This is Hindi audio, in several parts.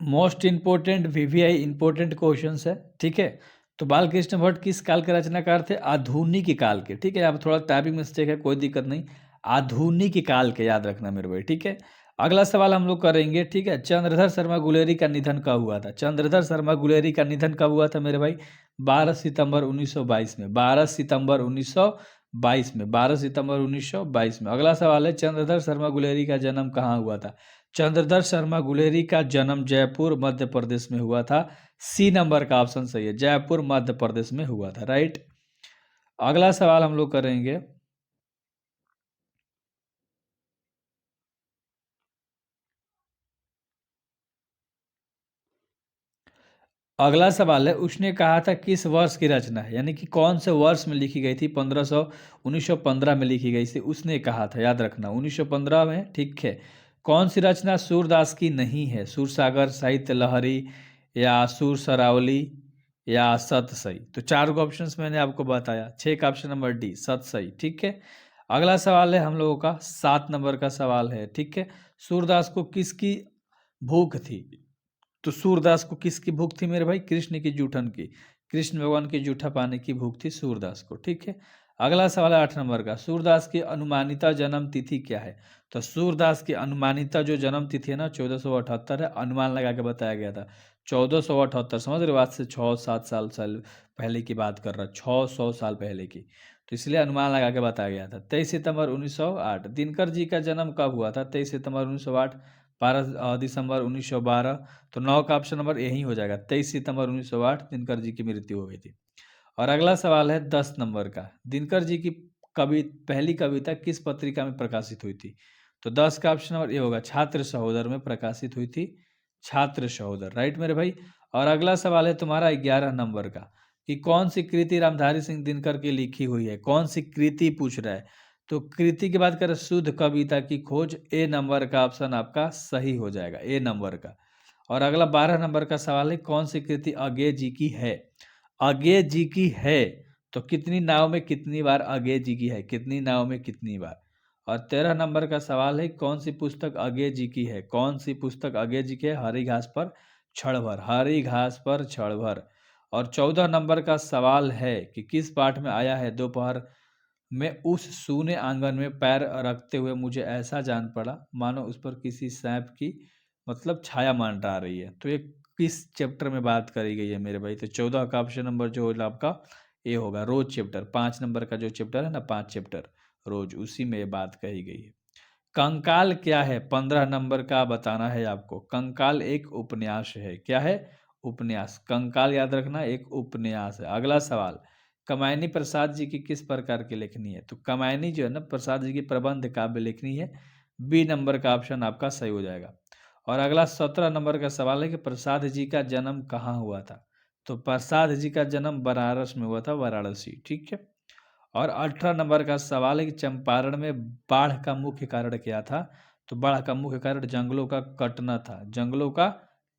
Most important VVI important questions है, ठीक है। तो बालकृष्ण भट्ट किस काल के रचनाकार थे? आधुनिक काल के, ठीक है। अब थोड़ा टाइपिंग मिस्टेक है, कोई दिक्कत नहीं, आधुनिक काल के याद रखना मेरे भाई, ठीक है। अगला सवाल हम लोग करेंगे, ठीक है। चंद्रधर शर्मा गुलेरी का निधन कब हुआ था? चंद्रधर शर्मा गुलेरी का निधन कब हुआ था मेरे भाई? 12 सितंबर 1922 में, 12 सितंबर 1922 में, 12 सितंबर 1922 में। अगला सवाल है, चंद्रधर शर्मा गुलेरी का जन्म कहाँ हुआ था? चंद्रधर शर्मा गुलेरी का जन्म जयपुर मध्य प्रदेश में हुआ था। सी नंबर का ऑप्शन सही है, जयपुर मध्य प्रदेश में हुआ था, राइट। अगला सवाल हम लोग करेंगे, अगला सवाल है, उसने कहा था किस वर्ष की रचना है, यानी कि कौन से वर्ष में लिखी गई थी? 1915 में लिखी गई थी, उसने कहा था, याद रखना 1915 में, ठीक है। कौन सी रचना सूरदास की नहीं है? सूरसागर, साहित्य लहरी, या सुर सरावली, या सतसई? तो चार ऑप्शंस मैंने आपको बताया, छः का ऑप्शन नंबर डी सतसई, ठीक है। अगला सवाल है हम लोगों का 7 नंबर का सवाल है, ठीक है। सूरदास को किसकी भूख थी? तो सूरदास को किसकी भूख थी मेरे भाई? कृष्ण की जूठन की, कृष्ण भगवान की जूठा पाने की भूख थी सूरदास को, ठीक है। अगला सवाल है 8 नंबर का, सूरदास की अनुमानिता जन्म तिथि क्या है? तो सूरदास की अनुमानिता जो जन्म तिथि है ना 1478 है, अनुमान लगा के बताया गया था 1478, समझ रहे बात से, 6-7 साल पहले की बात कर रहा, 600 साल पहले की, तो इसलिए अनुमान लगा के बताया गया था। 23 सितंबर 1908। दिनकर जी का जन्म कब हुआ था? 23 सितंबर 1908, 12 दिसंबर 1912। तो 9 का ऑप्शन नंबर यही हो जाएगा, 23 सितंबर 1908 दिनकर जी की मृत्यु हो गई थी। और अगला सवाल है 10 नंबर का, दिनकर जी की पहली कविता किस पत्रिका में प्रकाशित हुई थी? तो 10 का ऑप्शन नंबर ये होगा, छात्र सहोदर में प्रकाशित हुई थी, छात्र सहोदर, राइट मेरे भाई। और अगला सवाल है तुम्हारा 11 नंबर का, कि कौन सी कृति रामधारी सिंह दिनकर की लिखी हुई है? कौन सी कृति पूछ रहा है? तो कृति की बात करें, शुद्ध कविता की खोज, ए नंबर का ऑप्शन आपका सही हो जाएगा, ए नंबर का। और अगला 12 नंबर का सवाल है, कौन सी कृति अज्ञे जी की है? अज्ञे जी की है, तो कितनी नाव में कितनी बार अज्ञे जी की है? कितनी नाव में कितनी बार? और 13 नंबर का सवाल है, कौन सी पुस्तक अज्ञे जी की है? कौन सी पुस्तक अज्ञे जी की है? हरी घास पर क्षण भर, हरी घास पर क्षण भर। और 14 नंबर का सवाल है कि किस पाठ में आया है, दोपहर में उस सूने आंगन में पैर रखते हुए मुझे ऐसा जान पड़ा मानो उस पर किसी सांप की मतलब छाया मंडरा रही है। तो ये किस चैप्टर में बात करी गई है मेरे भाई? तो 14 का ऑप्शन नंबर जो होगा आपका ये होगा, रोज चैप्टर, 5 नंबर का जो चैप्टर है ना, 5 चैप्टर रोज, उसी में ये बात कही गई है। कंकाल क्या है? 15 नंबर का बताना है आपको। कंकाल एक उपन्यास है, क्या है? उपन्यास। कंकाल याद रखना एक उपन्यास है। अगला सवाल, कमायनी प्रसाद जी की किस प्रकार की लेखनी है? तो कमायनी जो है ना प्रसाद जी की प्रबंध काव्य लेखनी है, बी नंबर का ऑप्शन आपका सही हो जाएगा। और अगला 17 नंबर का सवाल है कि प्रसाद जी का जन्म कहाँ हुआ था? तो प्रसाद जी का जन्म बनारस में हुआ था, वाराणसी, ठीक है। और 18 नंबर का सवाल है कि चंपारण में बाढ़ का मुख्य कारण क्या था? तो बाढ़ का मुख्य कारण जंगलों का कटना था, जंगलों का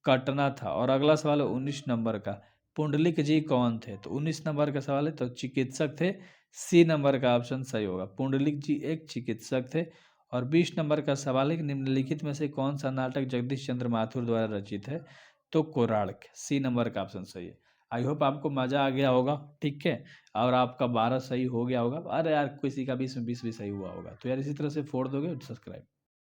कटना था। और अगला सवाल है 19 नंबर का, पुंडलिक जी कौन थे? तो 19 नंबर का सवाल है, तो चिकित्सक थे, सी नंबर का ऑप्शन सही होगा, पुंडलिक जी एक चिकित्सक थे। और 20 नंबर का सवाल है कि निम्नलिखित में से कौन सा नाटक जगदीश चंद्र माथुर द्वारा रचित है? तो कोराड़, सी नंबर का ऑप्शन सही है। आई होप आपको मजा आ गया होगा, ठीक है। और आपका 12 सही हो गया होगा, अरे यार किसी का 20 में 20 भी सही हुआ होगा, तो यार इसी तरह से फोड़ दोगे सब्सक्राइब।